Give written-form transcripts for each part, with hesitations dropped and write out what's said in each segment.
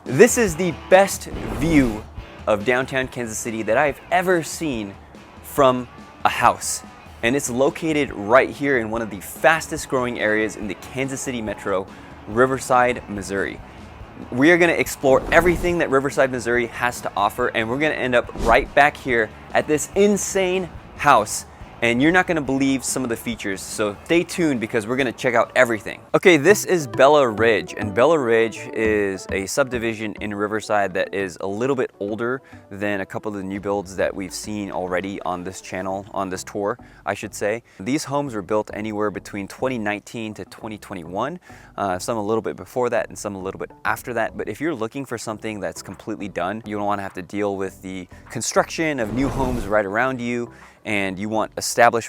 This is the best view of downtown Kansas City that I've ever seen from a house. And it's located right here in one of the fastest growing areas in the Kansas City metro, Riverside, Missouri. We are going to explore everything that Riverside, Missouri has to offer, and we're going to end up right back here at this insane house. And you're not going to believe some of the features, so stay tuned because we're going to check out everything. Okay, this is Bella Ridge, and Bella Ridge is a subdivision in Riverside that is a little bit older than a couple of the new builds that we've seen already on this channel, on this tour, I should say. These homes were built anywhere between 2019 to 2021, some a little bit before that and some a little bit after that. But if you're looking for something that's completely done, you don't want to have to deal with the construction of new homes right around you, and you want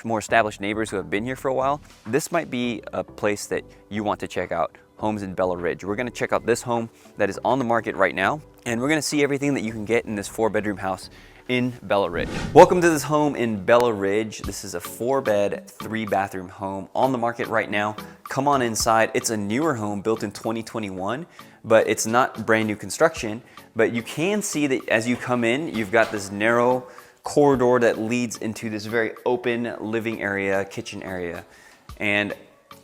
more established neighbors who have been here for a while, this might be a place that you want to check out, homes in Bella Ridge. We're gonna check out this home that is on the market right now, and we're gonna see everything that you can get in this 4-bedroom house in Bella Ridge. Welcome to this home in Bella Ridge. This is a 4-bed, 3-bathroom home on the market right now. Come on inside. It's a newer home built in 2021, but it's not brand new construction. But you can see that as you come in, you've got this narrow corridor that leads into this very open living area, kitchen area. And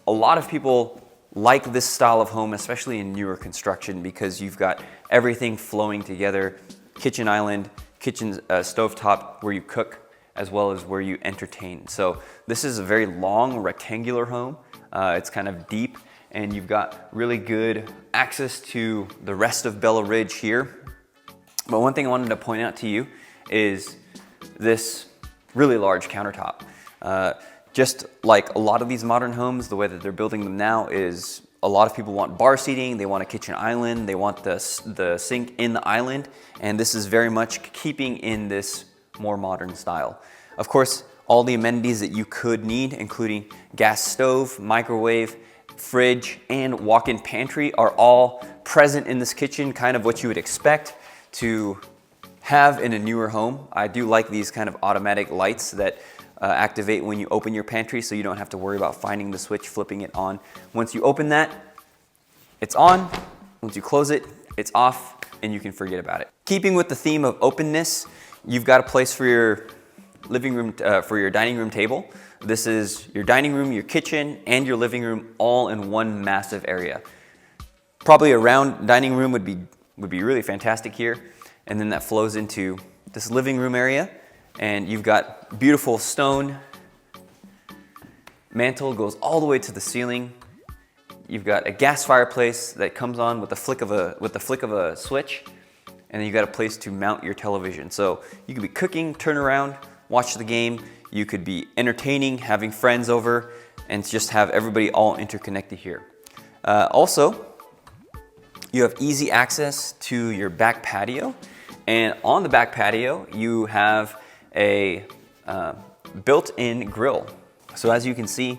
a lot of people like this style of home, especially in newer construction, because you've got everything flowing together, kitchen island, kitchen stovetop where you cook, as well as where you entertain. So this is a very long rectangular home. It's kind of deep, and you've got really good access to the rest of Bella Ridge here. But one thing I wanted to point out to you is this really large countertop. Just like a lot of these modern homes, the way that they're building them now is a lot of people want bar seating, they want a kitchen island, they want the sink in the island, and this is very much keeping in this more modern style. Of course, all the amenities that you could need, including gas stove, microwave, fridge, and walk-in pantry, are all present in this kitchen, kind of what you would expect to have in a newer home. I do like these kind of automatic lights that activate when you open your pantry, so you don't have to worry about finding the switch, flipping it on. Once you open that, it's on. Once you close it, it's off, and you can forget about it. Keeping with the theme of openness, you've got a place for your living room, for your dining room table. This is your dining room, your kitchen, and your living room all in one massive area. Probably a round dining room would be really fantastic here. And then that flows into this living room area, and you've got beautiful stone mantle, goes all the way to the ceiling. You've got a gas fireplace that comes on with the flick of a switch, and then you've got a place to mount your television. So you could be cooking, turn around, watch the game. You could be entertaining, having friends over, and just have everybody all interconnected here. Also, you have easy access to your back patio. And on the back patio, you have a built-in grill. So as you can see,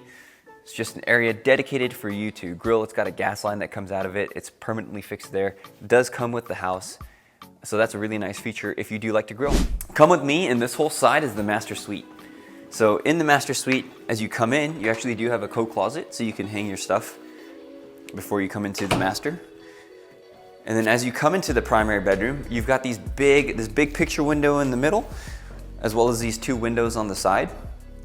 it's just an area dedicated for you to grill. It's got a gas line that comes out of it. It's permanently fixed there. It does come with the house. So that's a really nice feature if you do like to grill. Come with me, and this whole side is the master suite. So in the master suite, as you come in, you actually do have a coat closet, so you can hang your stuff before you come into the master. And then as you come into the primary bedroom, you've got this big picture window in the middle, as well as these 2 windows on the side.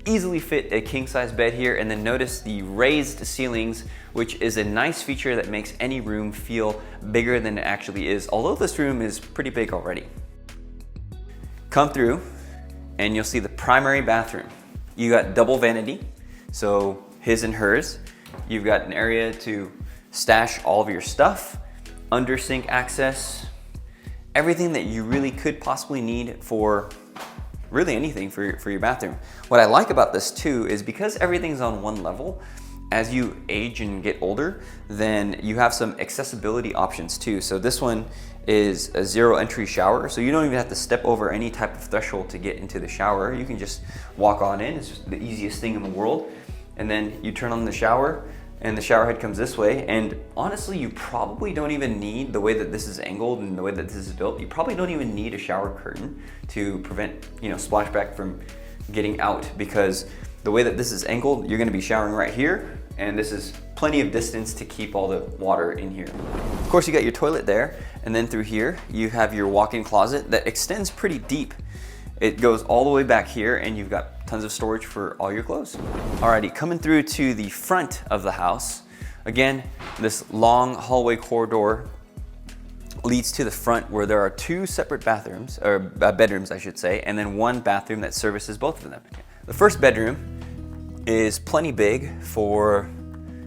Easily fit a king-size bed here, and then notice the raised ceilings, which is a nice feature that makes any room feel bigger than it actually is, although this room is pretty big already. Come through, and you'll see the primary bathroom. You got double vanity, so his and hers. You've got an area to stash all of your stuff, under sink access, everything that you really could possibly need for really anything for your bathroom. What I like about this too is because everything's on one level, as you age and get older, then you have some accessibility options too. So this one is a 0 entry shower, so you don't even have to step over any type of threshold to get into the shower. You can just walk on in. It's just the easiest thing in the world. And then you turn on the shower, and the shower head comes this way. And honestly, you probably don't even need, the way that this is angled and the way that this is built, you probably don't even need a shower curtain to prevent, splashback from getting out, because the way that this is angled, you're gonna be showering right here, and this is plenty of distance to keep all the water in here. Of course, you got your toilet there, and then through here, you have your walk-in closet that extends pretty deep. It goes all the way back here, and you've got tons of storage for all your clothes. Alrighty, coming through to the front of the house. Again, this long hallway corridor leads to the front where there are two separate bathrooms, or bedrooms I should say, and then one bathroom that services both of them. The first bedroom is plenty big for,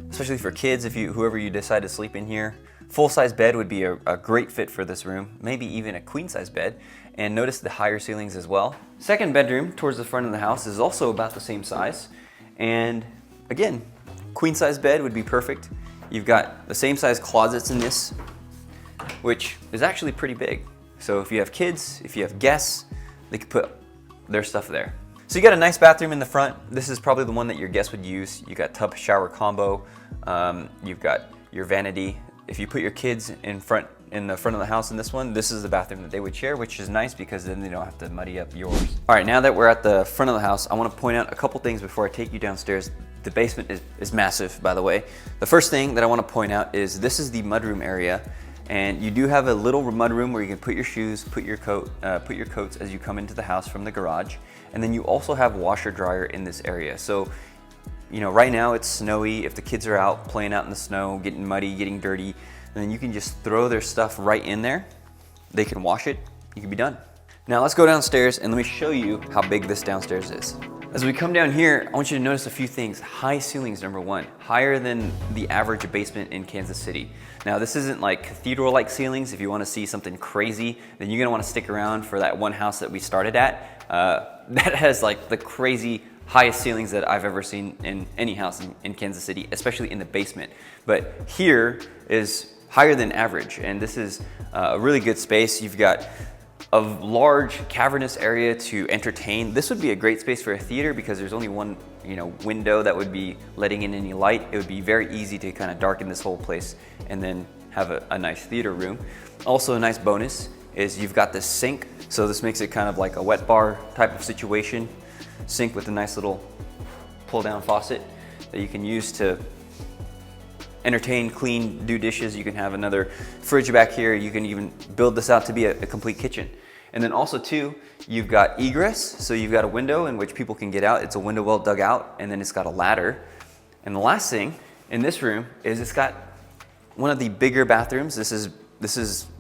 especially for kids, whoever you decide to sleep in here. Full-size bed would be a great fit for this room, maybe even a queen-size bed. And notice the higher ceilings as well. Second bedroom towards the front of the house is also about the same size. And again, queen-size bed would be perfect. You've got the same size closets in this, which is actually pretty big. So if you have kids, if you have guests, they could put their stuff there. So you got a nice bathroom in the front. This is probably the one that your guests would use. You got tub shower combo. You've got your vanity. If you put your kids in the front of the house in this one, this is the bathroom that they would share, which is nice because then they don't have to muddy up yours. All right, now that we're at the front of the house, I want to point out a couple things before I take you downstairs. The basement is massive, by the way. The first thing that I want to point out is this is the mudroom area, and you do have a little mudroom where you can put your shoes, put your coats as you come into the house from the garage, and then you also have washer dryer in this area. So, you know, right now it's snowy. If the kids are out playing out in the snow, getting muddy, getting dirty, then you can just throw their stuff right in there. They can wash it, you can be done. Now let's go downstairs and let me show you how big this downstairs is. As we come down here, I want you to notice a few things. High ceilings, number one, higher than the average basement in Kansas City. Now this isn't like cathedral-like ceilings. If you wanna see something crazy, then you're gonna wanna stick around for that one house that we started at. That has like the crazy highest ceilings that I've ever seen in any house in Kansas City, especially in the basement. But here is higher than average, and this is a really good space. You've got a large cavernous area to entertain. This would be a great space for a theater because there's only one, window that would be letting in any light. It would be very easy to kind of darken this whole place and then have a nice theater room. Also a nice bonus is you've got this sink, so this makes it kind of like a wet bar type of situation. Sink with a nice little pull down faucet that you can use to entertain, clean, do dishes. You can have another fridge back here. You can even build this out to be a complete kitchen. And then also too, you've got egress. So you've got a window in which people can get out. It's a window well dug out, and then it's got a ladder. And the last thing in this room is it's got one of the bigger bathrooms. This is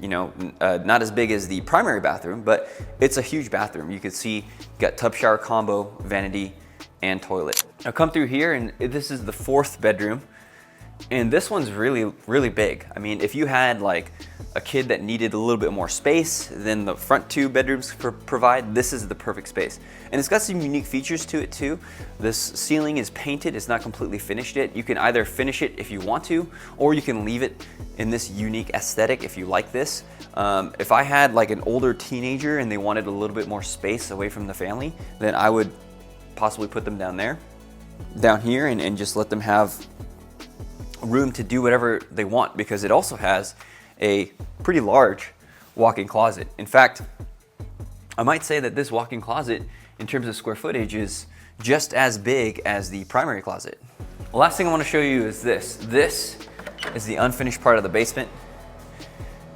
not as big as the primary bathroom, but it's a huge bathroom. You can see you've got tub shower combo, vanity, and toilet. Now come through here, and this is the fourth bedroom. And this one's really, really big. I mean, if you had like a kid that needed a little bit more space than the front two bedrooms provide, this is the perfect space. And it's got some unique features to it too. This ceiling is painted, it's not completely finished yet. You can either finish it if you want to, or you can leave it in this unique aesthetic if you like this. If I had like an older teenager and they wanted a little bit more space away from the family, then I would possibly put them down here and just let them have room to do whatever they want, because it also has a pretty large walk-in closet. In fact, I might say that this walk-in closet in terms of square footage is just as big as the primary closet. The last thing I want to show you is this. This is the unfinished part of the basement,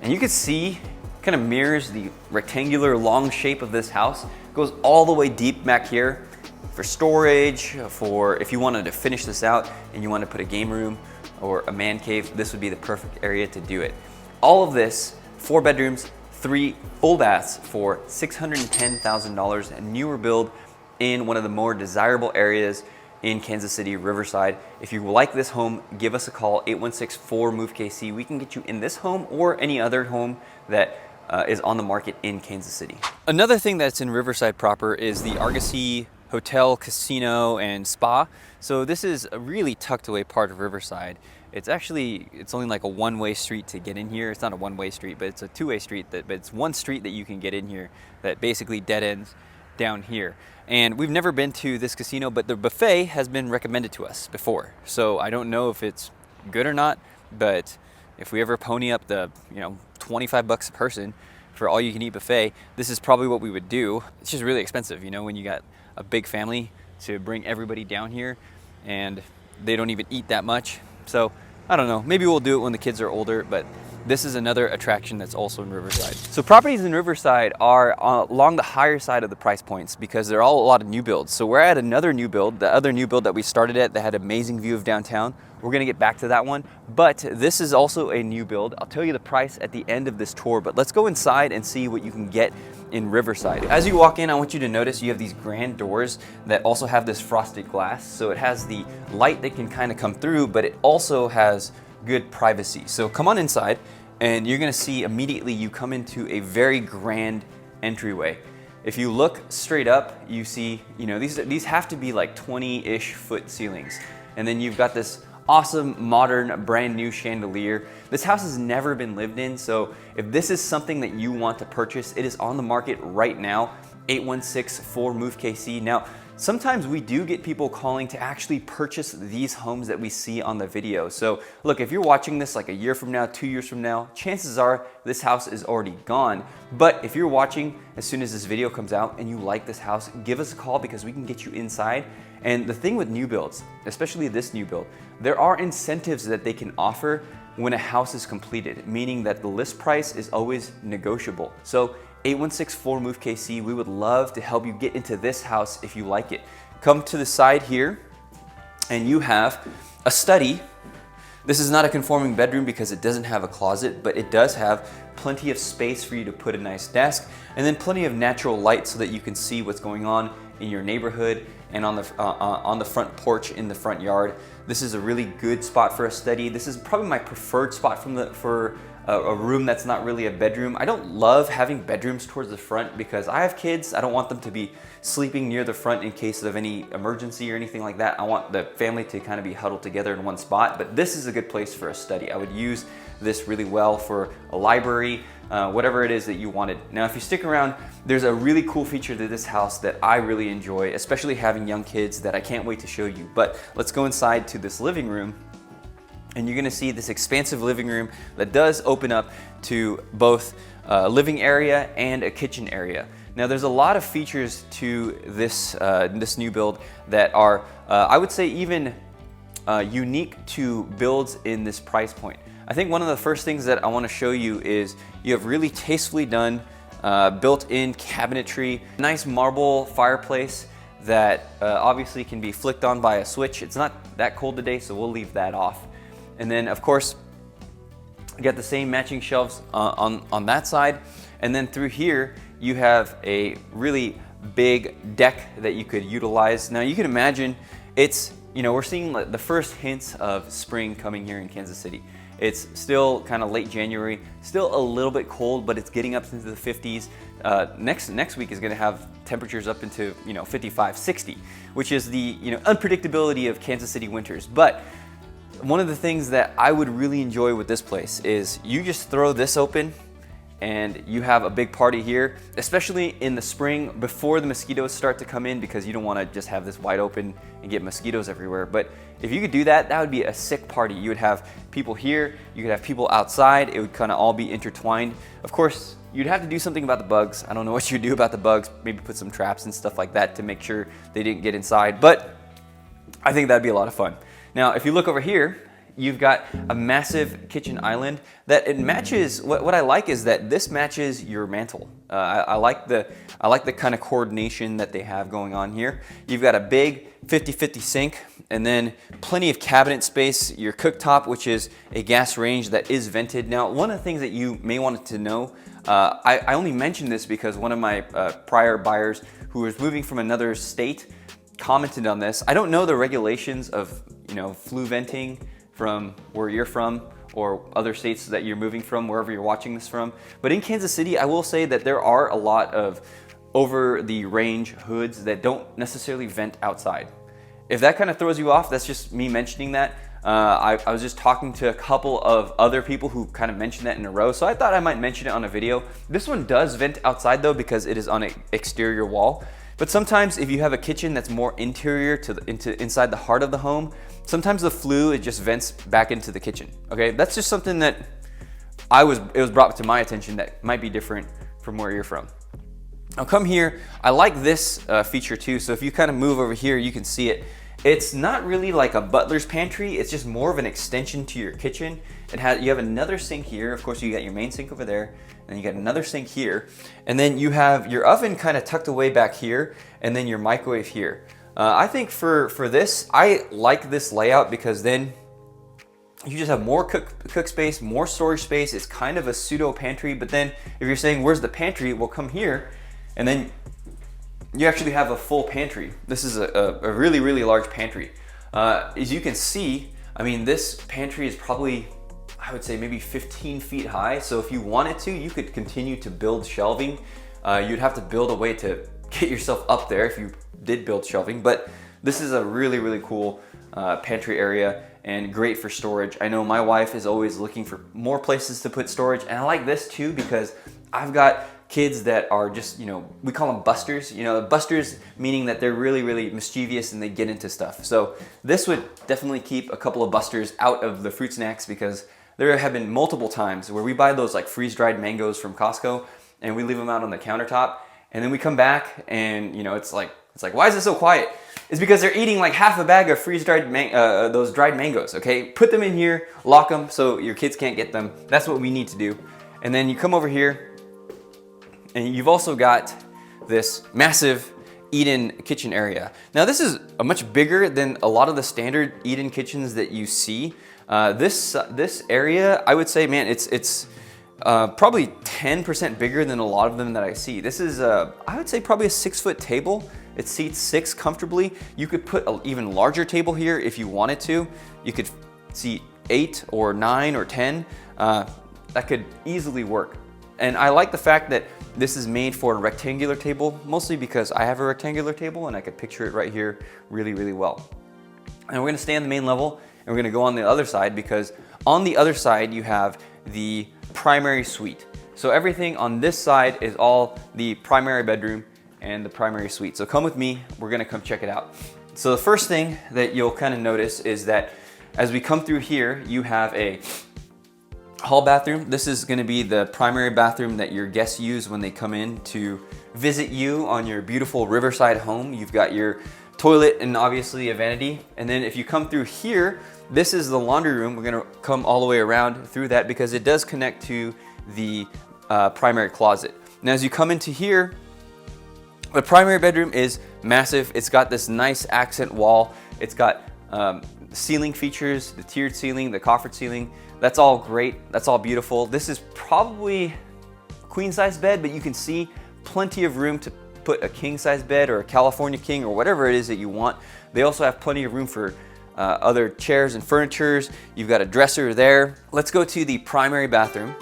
and you can see kind of mirrors the rectangular long shape of this house. It goes all the way deep back here for storage, for if you wanted to finish this out and you want to put a game room or a man cave, this would be the perfect area to do it. All of this, 4 bedrooms, 3 full baths for $610,000, a newer build in one of the more desirable areas in Kansas City, Riverside. If you like this home, give us a call, 816-4MOVE-KC. We can get you in this home or any other home that is on the market in Kansas City. Another thing that's in Riverside proper is the Argosy Hotel, Casino, and Spa. So this is a really tucked away part of Riverside. It's only like a one-way street to get in here. It's not a one-way street, but it's a two-way street. But it's one street that you can get in here that basically dead ends down here. And we've never been to this casino, but the buffet has been recommended to us before. So I don't know if it's good or not, but if we ever pony up the $25 a person for all you can eat buffet, this is probably what we would do. It's just really expensive, when you got a big family to bring everybody down here. And they don't even eat that much. So I don't know, maybe we'll do it when the kids are older, but this is another attraction that's also in Riverside. So properties in Riverside are along the higher side of the price points because they're all a lot of new builds. So we're at another new build, the other new build that we started at that had an amazing view of downtown. We're gonna get back to that one, but this is also a new build. I'll tell you the price at the end of this tour, but let's go inside and see what you can get in Riverside. As you walk in, I want you to notice you have these grand doors that also have this frosted glass. So it has the light that can kind of come through, but it also has good privacy. So come on inside and you're gonna see immediately you come into a very grand entryway. If you look straight up, you see, these have to be like 20-ish foot ceilings. And then you've got this awesome, modern, brand new chandelier. This house has never been lived in, so if this is something that you want to purchase, it is on the market right now, 816-4MOVE-KC. Now, sometimes we do get people calling to actually purchase these homes that we see on the video. So look, if you're watching this like a year from now, 2 years from now, chances are this house is already gone. But if you're watching as soon as this video comes out and you like this house, give us a call because we can get you inside. And the thing with new builds, especially this new build, there are incentives that they can offer when a house is completed, meaning that the list price is always negotiable. So 816-4MOVE-KC, we would love to help you get into this house if you like it. Come to the side here and you have a study. This is not a conforming bedroom because it doesn't have a closet, but it does have plenty of space for you to put a nice desk and then plenty of natural light so that you can see what's going on in your neighborhood and on the front porch in the front yard. This is a really good spot for a study. This is probably my preferred spot for a room that's not really a bedroom. I don't love having bedrooms towards the front because I have kids. I don't want them to be sleeping near the front in case of any emergency or anything like that. I want the family to kind of be huddled together in one spot, but this is a good place for a study. I would use this really well for a library, whatever it is that you wanted. Now, if you stick around, there's a really cool feature to this house that I really enjoy, especially having young kids, that I can't wait to show you. But let's go inside to this living room. And you're gonna see this expansive living room that does open up to both a living area and a kitchen area. Now there's a lot of features to this, this new build that are, I would say, even unique to builds in this price point. I think one of the first things that I wanna show you is you have really tastefully done built-in cabinetry, nice marble fireplace that obviously can be flicked on by a switch. It's not that cold today, so we'll leave that off. And then of course, you got the same matching shelves on that side. And then through here, you have a really big deck that you could utilize. Now you can imagine it's, we're seeing the first hints of spring coming here in Kansas City. It's still kind of late January, still a little bit cold, but it's getting up into the 50s. Next week is gonna have temperatures up into 55, 60, which is the unpredictability of Kansas City winters. But one of the things that I would really enjoy with this place is you just throw this open and you have a big party here, especially in the spring before the mosquitoes start to come in, because you don't want to just have this wide open and get mosquitoes everywhere. But if you could do that, that would be a sick party. You would have people here, you could have people outside, it would kind of all be intertwined. Of course, you'd have to do something about the bugs. I don't know what you'd do about the bugs, maybe put some traps and stuff like that to make sure they didn't get inside, but I think that'd be a lot of fun. Now, if you look over here, you've got a massive kitchen island that it matches. What I like is that this matches your mantle. I like the kind of coordination that they have going on here. You've got a big 50-50 sink and then plenty of cabinet space, your cooktop, which is a gas range that is vented. Now, one of the things that you may want to know, I only mentioned this because one of my prior buyers who was moving from another state commented on this. I don't know the regulations of flue venting from where you're from or other states that you're moving from, wherever you're watching this from. But in Kansas City, I will say that there are a lot of over the range hoods that don't necessarily vent outside. If that kind of throws you off, that's just me mentioning that. I was just talking to a couple of other people who kind of mentioned that in a row, so I thought I might mention it on a video. This one does vent outside though, because it is on an exterior wall. But sometimes if you have a kitchen that's more interior to inside the heart of the home, sometimes the flue, it just vents back into the kitchen. Okay, that's just something that it was brought to my attention that might be different from where you're from. Now come here, I like this feature too. So if you kind of move over here, you can see it. It's not really like a butler's pantry, it's just more of an extension to your kitchen. You have another sink here, of course you got your main sink over there, and you got another sink here, and then you have your oven kind of tucked away back here, and then your microwave here. I think for this, I like this layout because then you just have more cook space, more storage space. It's kind of a pseudo pantry, but then if you're saying where's the pantry, we'll come here, and then you actually have a full pantry. This is a really, really large pantry. As you can see, I mean, this pantry is probably, I would say maybe 15 feet high. So if you wanted to, you could continue to build shelving. You'd have to build a way to get yourself up there if you did build shelving, but this is a really, really cool pantry area and great for storage. I know my wife is always looking for more places to put storage, and I like this too because I've got kids that are just, we call them busters. Busters meaning that they're really, really mischievous and they get into stuff. So this would definitely keep a couple of busters out of the fruit snacks, because there have been multiple times where we buy those like freeze-dried mangoes from Costco and we leave them out on the countertop, and then we come back and it's like, why is it so quiet? It's because they're eating like half a bag of freeze-dried those dried mangoes, okay? Put them in here, lock them so your kids can't get them. That's what we need to do. And then you come over here, and you've also got this massive eat-in kitchen area. Now this is a much bigger than a lot of the standard eat-in kitchens that you see. This area, I would say, man, it's probably 10% bigger than a lot of them that I see. This is, I would say, probably a 6-foot table. It seats 6 comfortably. You could put an even larger table here if you wanted to. You could seat 8 or 9 or 10. That could easily work. And I like the fact that this is made for a rectangular table, mostly because I have a rectangular table and I could picture it right here really, really well. And we're gonna stay on the main level and we're gonna go on the other side, because on the other side you have the primary suite. So everything on this side is all the primary bedroom and the primary suite. So come with me, we're gonna come check it out. So the first thing that you'll kind of notice is that as we come through here, you have a hall bathroom. This is gonna be the primary bathroom that your guests use when they come in to visit you on your beautiful Riverside home. You've got your toilet and obviously a vanity. And then if you come through here, this is the laundry room. We're gonna come all the way around through that because it does connect to the primary closet. Now as you come into here, the primary bedroom is massive. It's got this nice accent wall. It's got ceiling features, the tiered ceiling, the coffered ceiling. That's all great, that's all beautiful. This is probably a queen size bed, but you can see plenty of room to put a king size bed or a California king or whatever it is that you want. They also have plenty of room for other chairs and furnitures. You've got a dresser there. Let's go to the primary bathroom.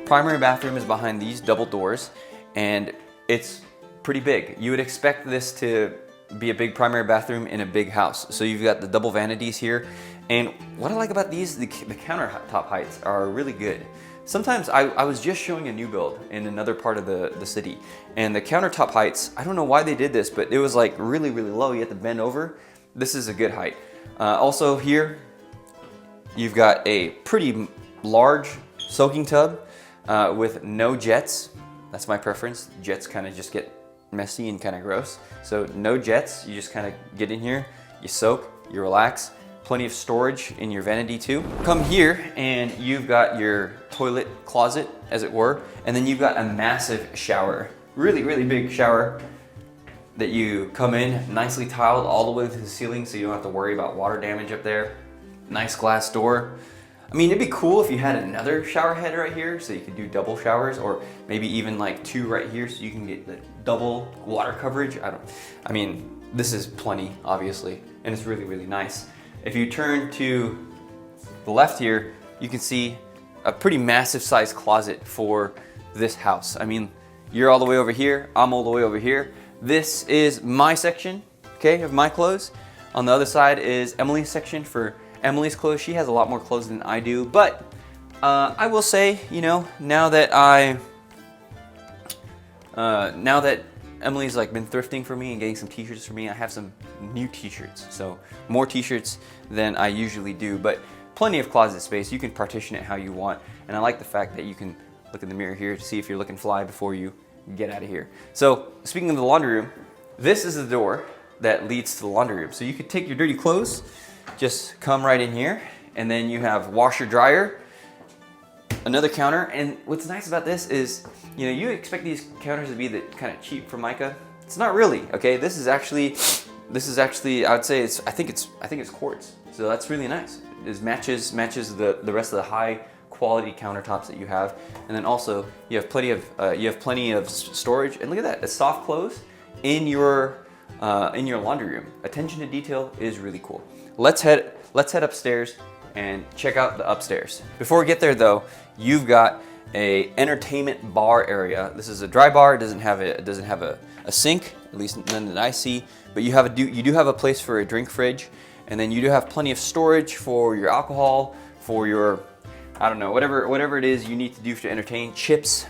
Primary bathroom is behind these double doors and it's pretty big. You would expect this to be a big primary bathroom in a big house. So you've got the double vanities here. And what I like about these, the countertop heights are really good. Sometimes I was just showing a new build in another part of the city, and the countertop heights, I don't know why they did this, but it was like really, really low. You have to bend over. This is a good height. Also here, you've got a pretty large soaking tub with no jets. That's my preference. Jets kind of just get messy and kind of gross. So no jets, you just kind of get in here, you soak, you relax. Plenty of storage in your vanity too. Come here and you've got your toilet closet, as it were, and then you've got a massive shower. Really, really big shower that you come in, nicely tiled all the way to the ceiling so you don't have to worry about water damage up there. Nice glass door. I mean, it'd be cool if you had another shower head right here so you could do double showers, or maybe even like 2 right here so you can get the double water coverage. I mean, this is plenty, obviously, and it's really, really nice. If you turn to the left here, you can see a pretty massive sized closet for this house. I mean, you're all the way over here, I'm all the way over here. This is my section, okay, of my clothes. On the other side is Emily's section for Emily's clothes. She has a lot more clothes than I do, but I will say, now that Emily's like been thrifting for me and getting some t-shirts for me, I have some new t-shirts. So more t-shirts than I usually do, but plenty of closet space. You can partition it how you want. And I like the fact that you can look in the mirror here to see if you're looking fly before you get out of here. So speaking of the laundry room, this is the door that leads to the laundry room. So you could take your dirty clothes, just come right in here, and then you have washer dryer, another counter. And what's nice about this is, you know, you expect these counters to be the kind of cheap Formica. It's not really, okay? This is actually, I would say I think it's quartz. So that's really nice. It matches the rest of the high quality countertops that you have. And then also you have plenty of storage. And look at that, a soft close in your laundry room. Attention to detail is really cool. Let's head upstairs and check out the upstairs. Before we get there though, you've got a entertainment bar area. This is a dry bar. It doesn't have a sink, at least none that I see, but you do have a place for a drink fridge, and then you do have plenty of storage for your alcohol, for your, I don't know, whatever it is you need to do to entertain, chips,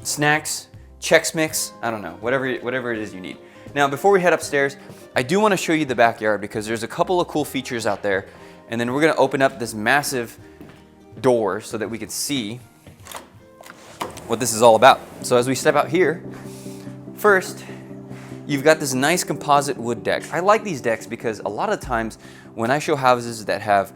snacks, Chex Mix, I don't know, whatever it is you need. Now, before we head upstairs, I do want to show you the backyard because there's a couple of cool features out there, and then we're going to open up this massive door so that we can see what this is all about. So as we step out here, first, you've got this nice composite wood deck. I like these decks because a lot of times when I show houses that have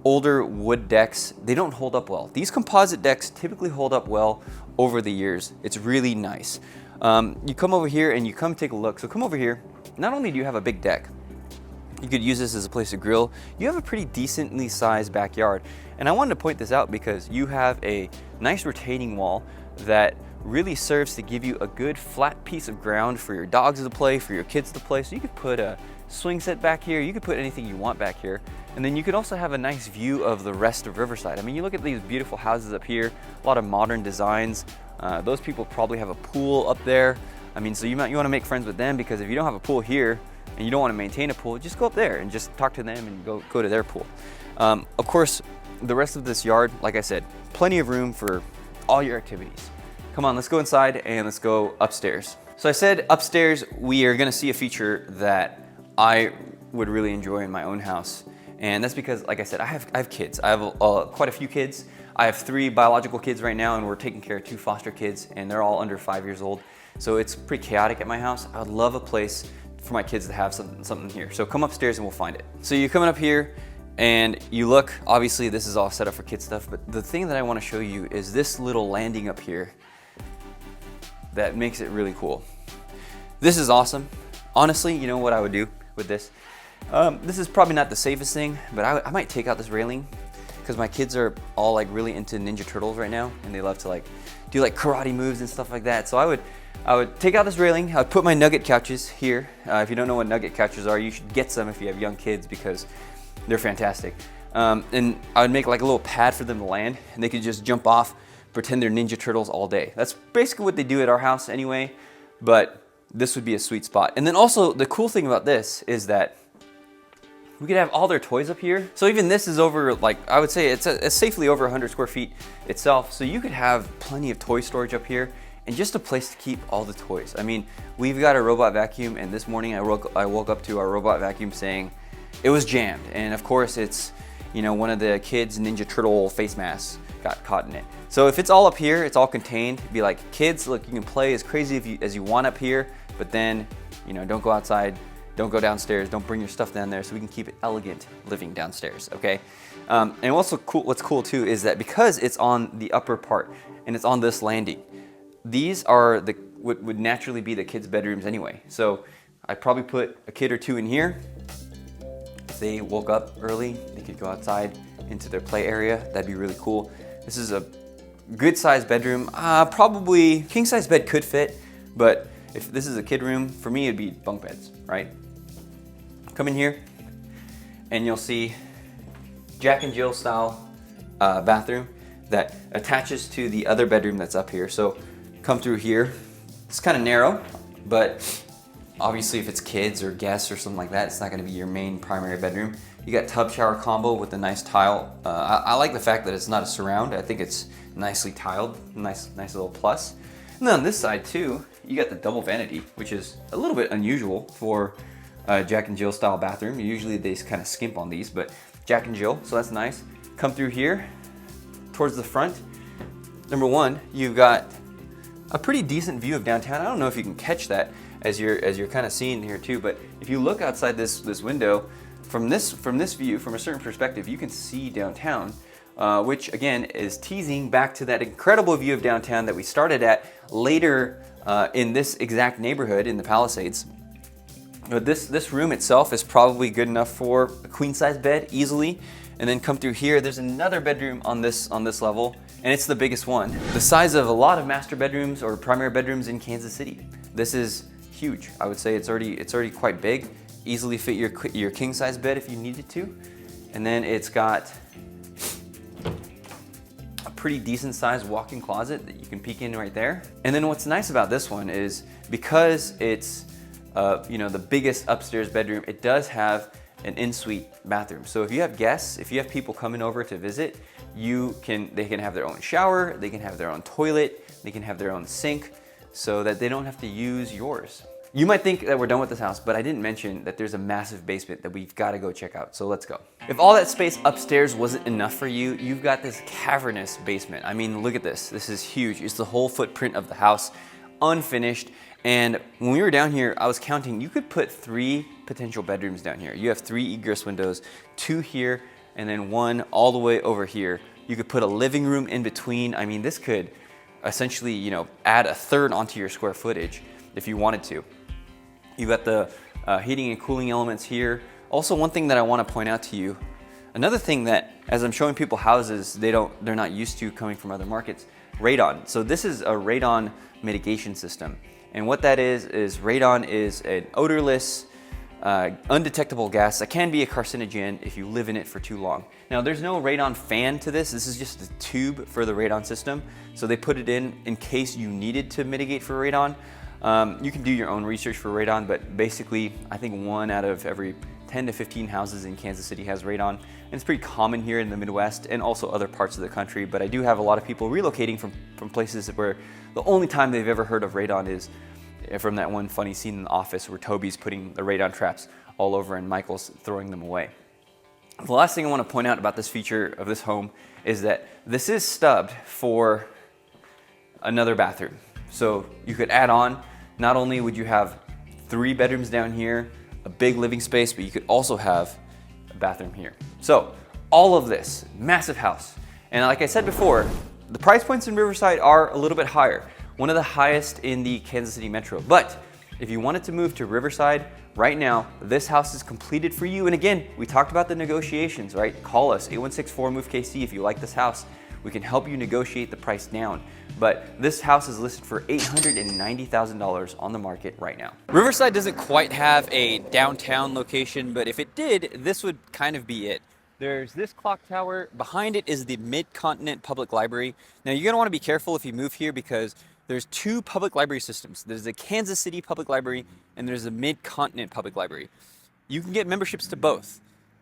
older wood decks, they don't hold up well. These composite decks typically hold up well over the years. It's really nice. You come over here and you come take a look. So come over here. Not only do you have a big deck, you could use this as a place to grill. You have a pretty decently sized backyard. And I wanted to point this out because you have a nice retaining wall that really serves to give you a good flat piece of ground for your dogs to play, for your kids to play. So you could put a swing set back here, you could put anything you want back here. And then you could also have a nice view of the rest of Riverside. I mean, you look at these beautiful houses up here, a lot of modern designs. Those people probably have a pool up there. I mean, so you want to make friends with them, because if you don't have a pool here and you don't want to maintain a pool, just go up there and just talk to them and go to their pool. Of course, the rest of this yard, like I said, plenty of room for all your activities. Come on, let's go inside and let's go upstairs. So I said upstairs, we are gonna see a feature that I would really enjoy in my own house. And that's because, like I said, I have kids. I have quite a few kids. I have 3 biological kids right now, and we're taking care of 2 foster kids, and they're all under 5 years old. So it's pretty chaotic at my house. I would love a place for my kids to have something here. So come upstairs and we'll find it. So you're coming up here and you look, obviously this is all set up for kid stuff, but the thing that I want to show you is this little landing up here that makes it really cool. This is awesome. Honestly, you know what I would do with this? This is probably not the safest thing, but I might take out this railing, because my kids are all like really into Ninja Turtles right now, and they love to like do like karate moves and stuff like that. So I would take out this railing. I would put my nugget couches here. If you don't know what nugget couches are, you should get some if you have young kids, because they're fantastic. And I would make like a little pad for them to land, and they could just jump off, pretend they're Ninja Turtles all day. That's basically what they do at our house anyway, but this would be a sweet spot. And then also the cool thing about this is that we could have all their toys up here. So even this is over, like, I would say it's safely over 100 square feet itself. So you could have plenty of toy storage up here and just a place to keep all the toys. I mean, we've got a robot vacuum, and this morning I woke up to our robot vacuum saying it was jammed. And of course it's, you know, one of the kids' Ninja Turtle face masks got caught in it. So if it's all up here, it's all contained, be like, kids, look, you can play as crazy as you want up here, but then, you know, don't go outside, don't go downstairs, don't bring your stuff down there, so we can keep it elegant living downstairs, okay? And also what's cool too is that because it's on the upper part and it's on this landing, these are what would naturally be the kids' bedrooms anyway. So I'd probably put a kid or 2 in here. If they woke up early, they could go outside into their play area. That'd be really cool. This is a good sized bedroom. Probably king size bed could fit, but if this is a kid room, for me it'd be bunk beds, right? Come in here and you'll see Jack and Jill style bathroom that attaches to the other bedroom that's up here. So come through here. It's kind of narrow, but obviously if it's kids or guests or something like that, it's not gonna be your main primary bedroom. You got tub shower combo with a nice tile. I like the fact that it's not a surround. I think it's nicely tiled, nice little plus. And then on this side too, you got the double vanity, which is a little bit unusual for Jack and Jill style bathroom. Usually they kind of skimp on these, but Jack and Jill, so that's nice. Come through here towards the front. Number one, you've got a pretty decent view of downtown. I don't know if you can catch that. as you're kind of seeing here too. But if you look outside this window, from this view, from a certain perspective, you can see downtown, which again is teasing back to that incredible view of downtown that we started at later in this exact neighborhood in the Palisades. But this room itself is probably good enough for a queen size bed easily. And then come through here, there's another bedroom on this level, and it's the biggest one. The size of a lot of master bedrooms or primary bedrooms in Kansas City. This is huge. I would say it's already quite big. Easily fit your king size bed if you needed to. And then it's got a pretty decent sized walk-in closet that you can peek in right there. And then what's nice about this one is because it's the biggest upstairs bedroom, it does have an in-suite bathroom. So if you have guests, if you have people coming over to visit, they can have their own shower, they can have their own toilet, they can have their own sink, so that they don't have to use yours. You might think that we're done with this house, but I didn't mention that there's a massive basement that we've got to go check out. So let's go. If all that space upstairs wasn't enough for you, you've got this cavernous basement. I mean, look at this. This is huge. It's the whole footprint of the house, unfinished. And when we were down here, I was counting, you could put 3 potential bedrooms down here. You have 3 egress windows, 2 here, and then 1 all the way over here. You could put a living room in between. I mean, this could essentially, add a third onto your square footage if you wanted to. You've got the heating and cooling elements here. Also, one thing that I want to point out to you, another thing that, as I'm showing people houses, they're not used to coming from other markets, radon. So this is a radon mitigation system. And what that is radon is an odorless, undetectable gas that can be a carcinogen if you live in it for too long. Now, there's no radon fan to this. This is just a tube for the radon system. So they put it in case you needed to mitigate for radon. You can do your own research for radon, but basically, I think 1 out of every 10 to 15 houses in Kansas City has radon. And it's pretty common here in the Midwest and also other parts of the country. But I do have a lot of people relocating from places where the only time they've ever heard of radon is from that one funny scene in The Office where Toby's putting the radon traps all over and Michael's throwing them away. The last thing I want to point out about this feature of this home is that this is stubbed for another bathroom. So you could add on, not only would you have 3 bedrooms down here, a big living space, but you could also have a bathroom here. So all of this, massive house. And like I said before, the price points in Riverside are a little bit higher. One of the highest in the Kansas City metro. But if you wanted to move to Riverside right now, this house is completed for you. And again, we talked about the negotiations, right? Call us, 8164-MOVE-KC if you like this house. We can help you negotiate the price down. But this house is listed for $890,000 on the market right now. Riverside doesn't quite have a downtown location, but if it did, this would kind of be it. There's this clock tower. Behind it is the Mid-Continent Public Library. Now, you're gonna wanna be careful if you move here because there's 2 public library systems. There's the Kansas City Public Library and there's the Mid-Continent Public Library. You can get memberships to both,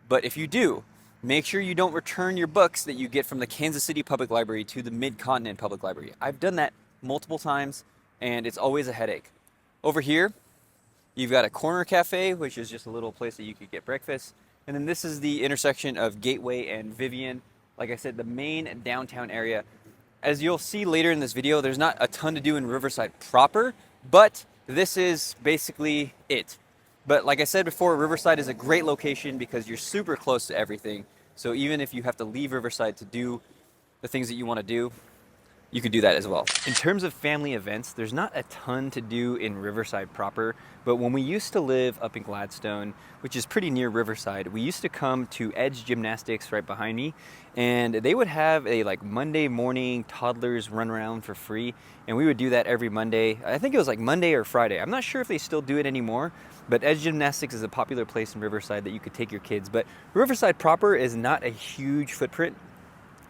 but if you do, make sure you don't return your books that you get from the Kansas City Public Library to the Mid-Continent Public Library. I've done that multiple times and it's always a headache. Over here, you've got a corner cafe, which is just a little place that you could get breakfast. And then this is the intersection of Gateway and Vivian. Like I said, the main downtown area. As you'll see later in this video, there's not a ton to do in Riverside proper, but this is basically it. But like I said before, Riverside is a great location because you're super close to everything. So even if you have to leave Riverside to do the things that you want to do, you can do that as well. In terms of family events, there's not a ton to do in Riverside proper, but when we used to live up in Gladstone, which is pretty near Riverside, we used to come to Edge Gymnastics right behind me, and they would have a Monday morning toddlers run around for free, and we would do that every Monday. I think it was Monday or Friday. I'm not sure if they still do it anymore, but Edge Gymnastics is a popular place in Riverside that you could take your kids. But Riverside proper is not a huge footprint,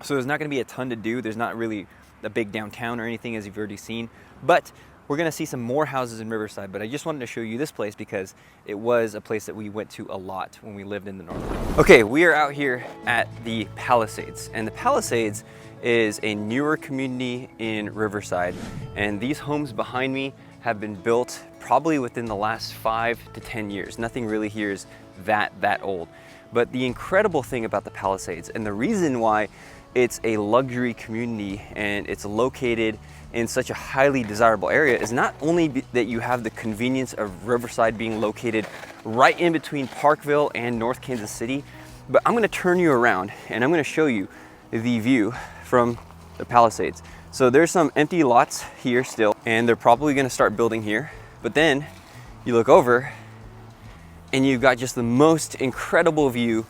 so there's not gonna be a ton to do. There's not really a big downtown or anything, as you've already seen, but we're gonna see some more houses in Riverside. But I just wanted to show you this place because it was a place that we went to a lot when we lived in the North. Okay, we are out here at the Palisades, and the Palisades is a newer community in Riverside, and these homes behind me have been built probably within the last 5 to 10 years. Nothing really here is that old. But the incredible thing about the Palisades, and the reason why it's a luxury community and it's located in such a highly desirable area is not only that you have the convenience of Riverside being located right in between Parkville and North Kansas City, but I'm gonna turn you around and I'm gonna show you the view from the Palisades. So there's some empty lots here still, and they're probably gonna start building here. But then you look over and you've got just the most incredible view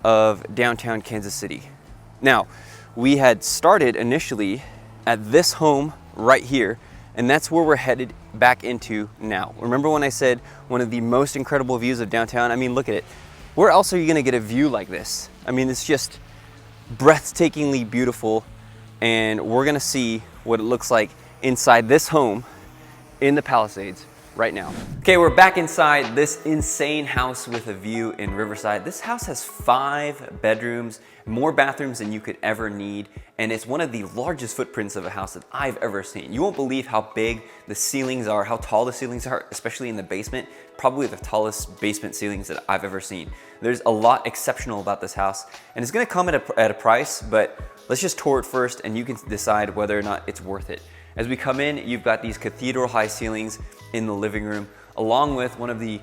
of downtown Kansas City. Now, we had started initially at this home right here, and that's where we're headed back into now. Remember when I said one of the most incredible views of downtown? I mean, look at it. Where else are you gonna get a view like this? I mean, it's just breathtakingly beautiful, and we're gonna see what it looks like inside this home in the Palisades right now. Okay, we're back inside this insane house with a view in Riverside. This house has 5 bedrooms, more bathrooms than you could ever need, and it's one of the largest footprints of a house that I've ever seen. You won't believe how big the ceilings are, how tall the ceilings are, especially in the basement. Probably the tallest basement ceilings that I've ever seen. There's a lot exceptional about this house, and it's gonna come at a price, but let's just tour it first and you can decide whether or not it's worth it. As we come in, you've got these cathedral high ceilings in the living room, along with one of the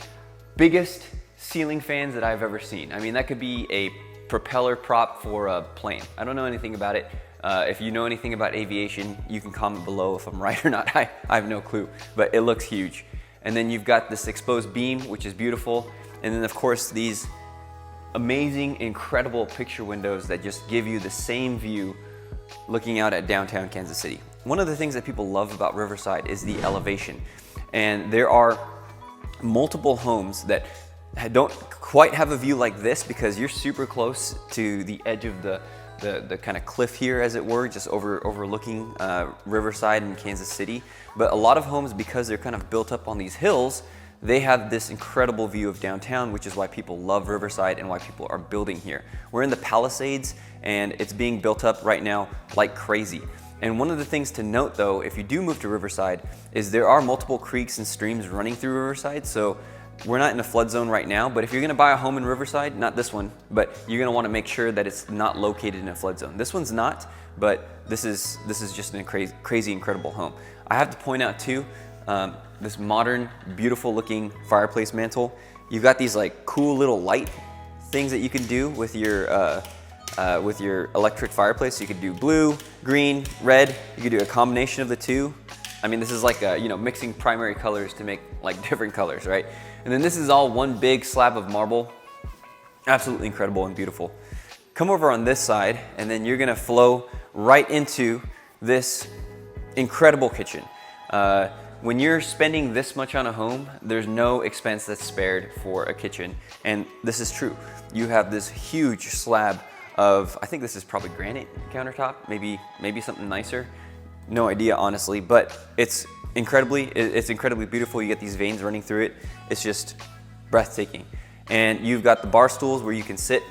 biggest ceiling fans that I've ever seen. I mean, that could be a propeller prop for a plane. I don't know anything about it. If you know anything about aviation, you can comment below if I'm right or not. I have no clue, but it looks huge. And then you've got this exposed beam, which is beautiful. And then of course, these amazing, incredible picture windows that just give you the same view looking out at downtown Kansas City. One of the things that people love about Riverside is the elevation. And there are multiple homes that don't quite have a view like this because you're super close to the edge of the kind of cliff here, as it were, just overlooking Riverside and Kansas City. But a lot of homes, because they're kind of built up on these hills, they have this incredible view of downtown, which is why people love Riverside and why people are building here. We're in the Palisades and it's being built up right now like crazy. And one of the things to note though, if you do move to Riverside, is there are multiple creeks and streams running through Riverside. So we're not in a flood zone right now, but if you're gonna buy a home in Riverside, not this one, but you're gonna wanna make sure that it's not located in a flood zone. This one's not, but this is just a crazy, incredible home. I have to point out too, this modern, beautiful looking fireplace mantle. You've got these like cool little light things that you can do with your electric fireplace. So you could do blue, green, red. You could do a combination of the two. I mean, this is like mixing primary colors to make like different colors, right? And then this is all one big slab of marble. Absolutely incredible and beautiful. Come over on this side, and then you're gonna flow right into this incredible kitchen. When you're spending this much on a home, there's no expense that's spared for a kitchen. And this is true. You have this huge slab of, I think this is probably granite countertop, maybe something nicer. No idea, honestly, but it's incredibly beautiful. You get these veins running through it. It's just breathtaking. And you've got the bar stools where you can sit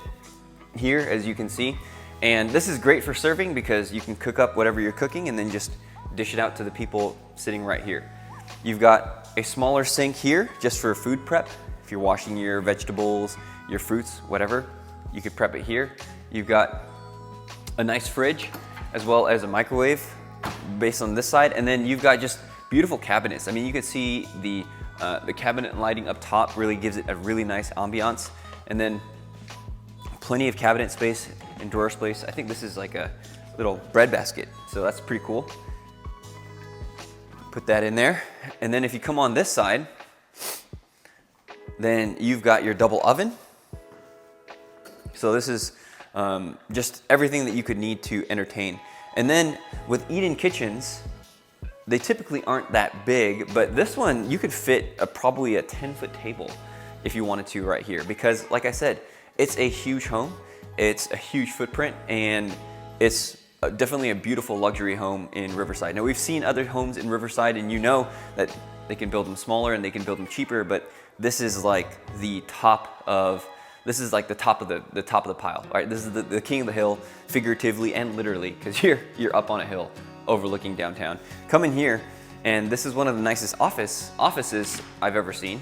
here, as you can see. And this is great for serving because you can cook up whatever you're cooking and then just dish it out to the people sitting right here. You've got a smaller sink here just for food prep. If you're washing your vegetables, your fruits, whatever, you could prep it here. You've got a nice fridge as well as a microwave based on this side. And then you've got just beautiful cabinets. I mean, you can see the cabinet lighting up top really gives it a really nice ambiance. And then plenty of cabinet space and drawer space. I think this is like a little bread basket, so that's pretty cool. Put that in there. And then if you come on this side, then you've got your double oven. So this is just everything that you could need to entertain. And then with eat-in kitchens, they typically aren't that big, but this one, you could fit probably a 10-foot table if you wanted to right here. Because like I said, it's a huge home, it's a huge footprint, and it's definitely a beautiful luxury home in Riverside. Now we've seen other homes in Riverside, and you know that they can build them smaller and they can build them cheaper, but this is like the top of the top of the pile. Right? This is the king of the hill, figuratively and literally, because you're up on a hill overlooking downtown. Come in here, and this is one of the nicest offices I've ever seen.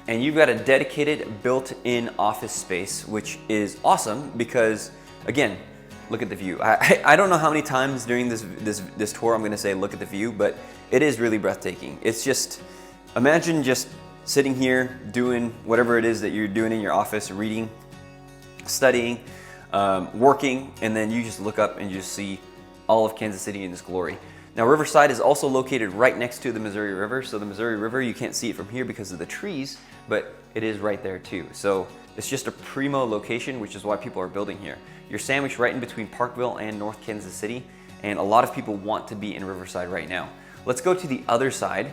And you've got a dedicated built-in office space, which is awesome because, again, look at the view. I don't know how many times during this tour I'm gonna say look at the view, but it is really breathtaking. It's just, imagine just sitting here doing whatever it is that you're doing in your office, reading, studying, working, and then you just look up and you just see all of Kansas City in its glory. Now Riverside is also located right next to the Missouri River, so the Missouri River, you can't see it from here because of the trees, but it is right there too. So it's just a primo location, which is why people are building here. You're sandwiched right in between Parkville and North Kansas City, and a lot of people want to be in Riverside right now. Let's go to the other side,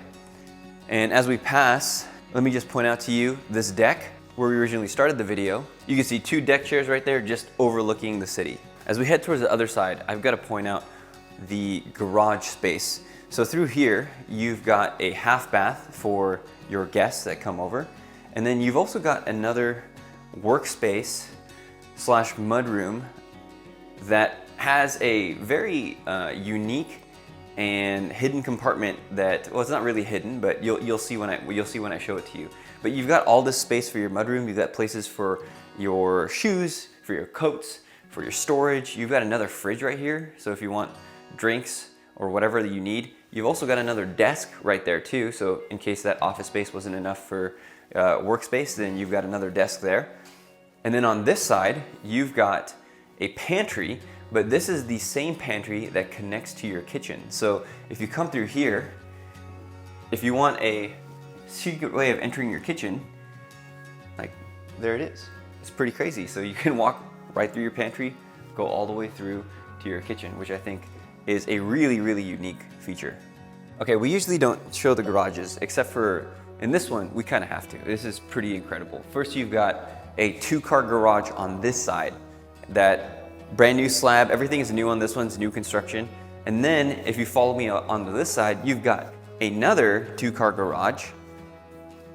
and as we pass, let me just point out to you this deck where we originally started the video. You can see 2 deck chairs right there just overlooking the city. As we head towards the other side, I've got to point out the garage space. So through here, you've got a half bath for your guests that come over, and then you've also got another workspace slash mudroom that has a very unique and hidden compartment that, well, it's not really hidden, but you'll see when I show it to you. But you've got all this space for your mudroom. You've got places for your shoes, for your coats, for your storage. You've got another fridge right here, so if you want drinks or whatever that you need. You've also got another desk right there too, so in case that office space wasn't enough for workspace, then you've got another desk there. And then on this side, you've got a pantry, but this is the same pantry that connects to your kitchen. So if you come through here, if you want a secret way of entering your kitchen, like there it is. It's pretty crazy. So you can walk right through your pantry, go all the way through to your kitchen, which I think is a really, really unique feature. Okay, we usually don't show the garages, except for in this one, we kind of have to. This is pretty incredible. First, you've got a 2-car garage on this side, that brand new slab, everything is new on this one, it's new construction. And then if you follow me onto this side, you've got another 2-car garage,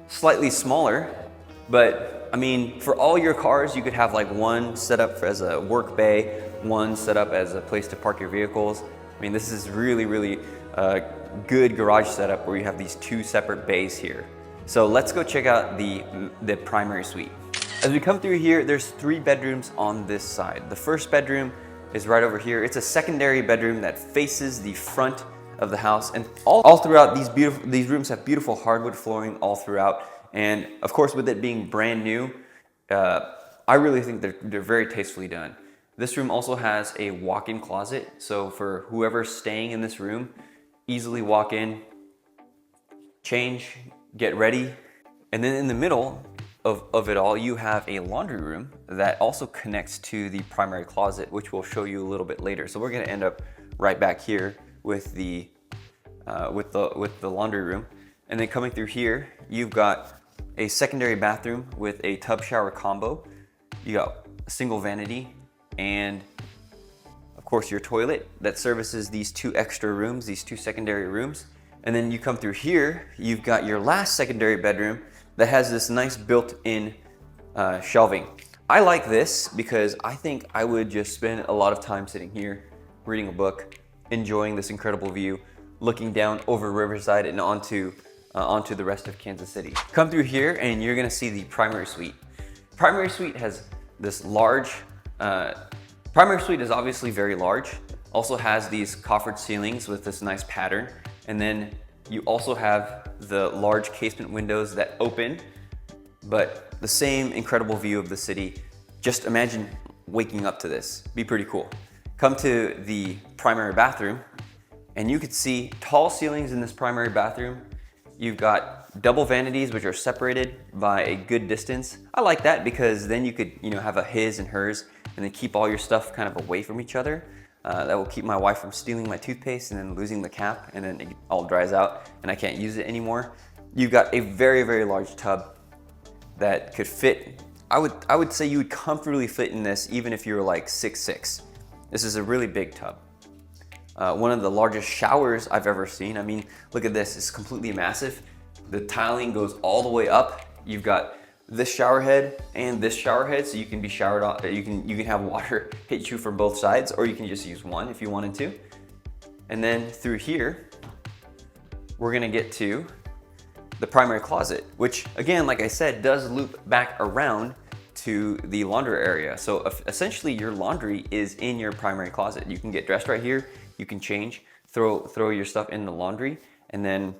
slightly smaller, but I mean, for all your cars, you could have like one set up as a work bay, one set up as a place to park your vehicles. I mean, this is really, really good garage setup where you have these 2 separate bays here. So let's go check out the primary suite. As we come through here, there's 3 bedrooms on this side. The first bedroom is right over here. It's a secondary bedroom that faces the front of the house, and all throughout these rooms have beautiful hardwood flooring all throughout. And of course, with it being brand new, I really think they're very tastefully done. This room also has a walk-in closet, so for whoever's staying in this room, easily walk in, change, get ready. And then in the middle of it all, you have a laundry room that also connects to the primary closet, which we'll show you a little bit later. So we're gonna end up right back here with the laundry room. And then coming through here, you've got a secondary bathroom with a tub shower combo. You got a single vanity, and of course your toilet that services these 2 extra rooms, these 2 secondary rooms. And then you come through here, you've got your last secondary bedroom that has this nice built-in shelving. I like this because I think I would just spend a lot of time sitting here, reading a book, enjoying this incredible view, looking down over Riverside and onto the rest of Kansas City. Come through here and you're gonna see the primary suite. Primary suite has this large, primary suite is obviously very large, also has these coffered ceilings with this nice pattern, and then you also have the large casement windows that open, but the same incredible view of the city. Just imagine waking up to this, be pretty cool. Come to the primary bathroom, and you could see tall ceilings in this primary bathroom. You've got double vanities, which are separated by a good distance. I like that because then you could, have a his and hers, and then keep all your stuff kind of away from each other. That will keep my wife from stealing my toothpaste and then losing the cap, and then it all dries out and I can't use it anymore. You've got a very, very large tub that could fit. I would say you would comfortably fit in this even if you were like 6'6". This is a really big tub. One of the largest showers I've ever seen. I mean, look at this, it's completely massive. The tiling goes all the way up. You've got this shower head and this shower head, so you can be showered off. You can have water hit you from both sides, or you can just use one if you wanted to. And then through here, we're gonna get to the primary closet, which again, like I said, does loop back around to the laundry area. So essentially your laundry is in your primary closet. You can get dressed right here, you can change, throw your stuff in the laundry, and then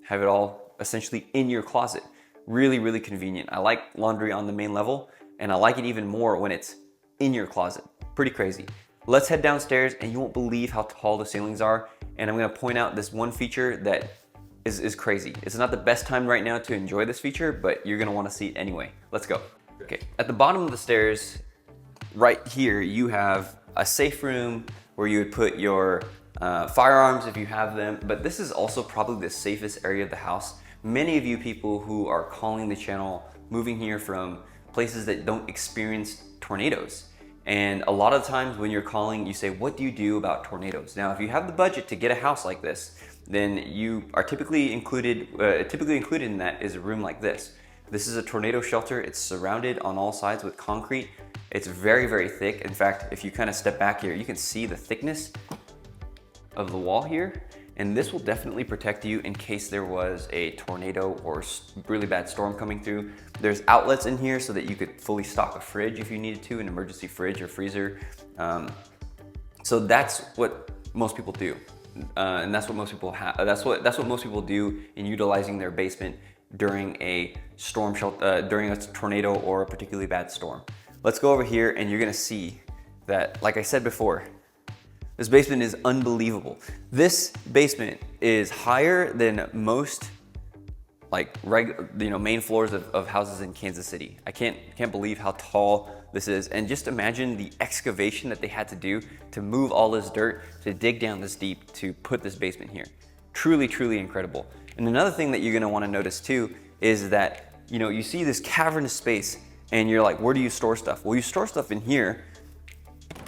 have it all essentially in your closet. Really, really convenient. I like laundry on the main level, and I like it even more when it's in your closet. Pretty crazy. Let's head downstairs, and you won't believe how tall the ceilings are. And I'm gonna point out this one feature that is crazy. It's not the best time right now to enjoy this feature, but you're gonna wanna see it anyway. Let's go. Okay, at the bottom of the stairs, right here, you have a safe room where you would put your firearms if you have them, but this is also probably the safest area of the house. Many of you people who are calling the channel, moving here from places that don't experience tornadoes. And a lot of times when you're calling, you say, what do you do about tornadoes? Now, if you have the budget to get a house like this, then you are typically included in that is a room like this. This is a tornado shelter. It's surrounded on all sides with concrete. It's very, very thick. In fact, if you kind of step back here, you can see the thickness of the wall here. And this will definitely protect you in case there was a tornado or really bad storm coming through. There's outlets in here so that you could fully stock a fridge if you needed to, an emergency fridge or freezer. So that's what most people do. And that's what most people have. That's what most people do in utilizing their basement during a storm shelter, during a tornado or a particularly bad storm. Let's go over here, and you're gonna see that, like I said before, this basement is unbelievable. This basement is higher than most main floors of houses in Kansas City. I can't believe how tall this is. And just imagine the excavation that they had to do to move all this dirt, to dig down this deep to put this basement here. Truly, truly incredible. And another thing that you're gonna wanna notice too is that, you see this cavernous space and you're like, where do you store stuff? Well, you store stuff in here,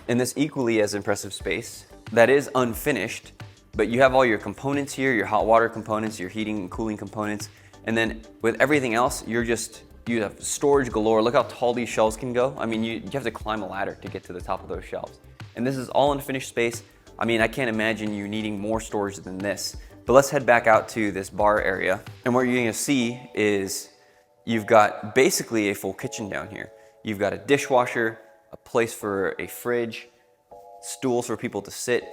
in this equally as impressive space that is unfinished, but you have all your components here, your hot water components, your heating and cooling components, and then with everything else, you have storage galore. Look how tall these shelves can go. I mean, you have to climb a ladder to get to the top of those shelves. And this is all unfinished space. I mean, I can't imagine you needing more storage than this. But let's head back out to this bar area. And what you're gonna see is you've got basically a full kitchen down here. You've got a dishwasher, a place for a fridge, stools for people to sit,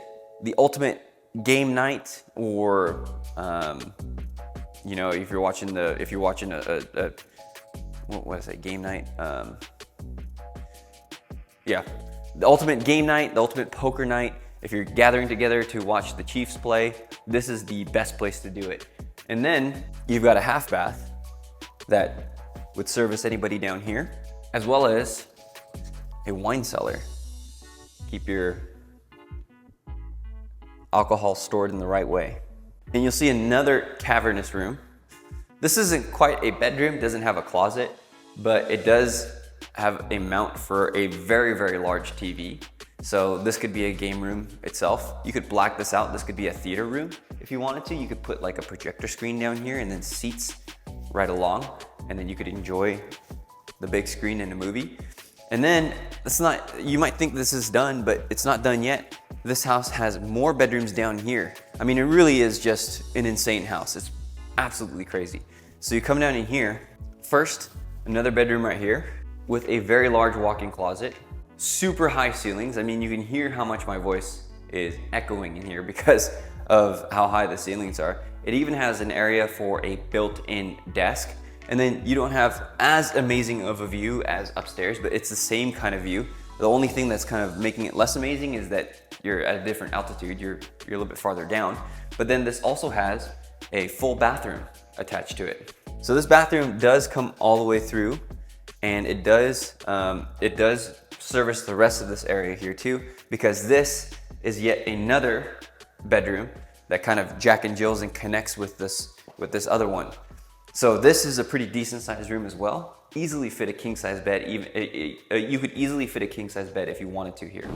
the ultimate game night, or if you're watching what is it, game night? Yeah, the ultimate game night, the ultimate poker night. If you're gathering together to watch the Chiefs play, this is the best place to do it. And then you've got a half bath that would service anybody down here, as well as a wine cellar. Keep your alcohol stored in the right way. And you'll see another cavernous room. This isn't quite a bedroom, doesn't have a closet, but it does have a mount for a very, very large TV. So this could be a game room itself. You could black this out. This could be a theater room if you wanted to. You could put like a projector screen down here and then seats right along, and then you could enjoy the big screen in a movie. And then you might think this is done, but it's not done yet. This house has more bedrooms down here. I mean, it really is just an insane house. It's absolutely crazy. So you come down in here, first, another bedroom right here with a very large walk-in closet, super high ceilings. I mean, you can hear how much my voice is echoing in here because of how high the ceilings are. It even has an area for a built-in desk. And then you don't have as amazing of a view as upstairs, but it's the same kind of view. The only thing that's kind of making it less amazing is that you're at a different altitude. You're a little bit farther down. But then this also has a full bathroom attached to it. So this bathroom does come all the way through, and it does service the rest of this area here too, because this is yet another bedroom that kind of Jack and Jills and connects with this other one. So this is a pretty decent sized room as well. Easily fit a king size bed. You could easily fit a king size bed if you wanted to here.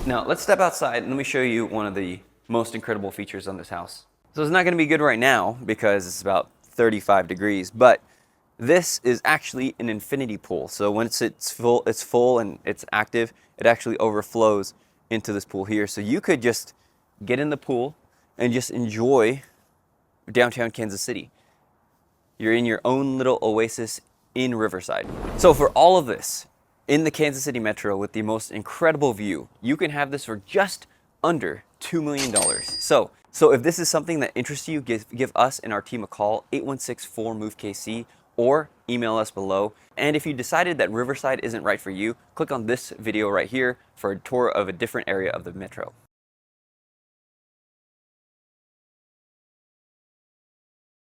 Now let's step outside and let me show you one of the most incredible features on this house. So it's not gonna be good right now because it's about 35 degrees, but this is actually an infinity pool. So when it's full and it's active, it actually overflows into this pool here. So you could just get in the pool and just enjoy downtown Kansas City. You're in your own little oasis in Riverside. So for all of this in the Kansas City Metro with the most incredible view, you can have this for just under $2 million. So if this is something that interests you, give us and our team a call, 816-4-MOVE-KC, or email us below. And if you decided that Riverside isn't right for you, click on this video right here for a tour of a different area of the Metro.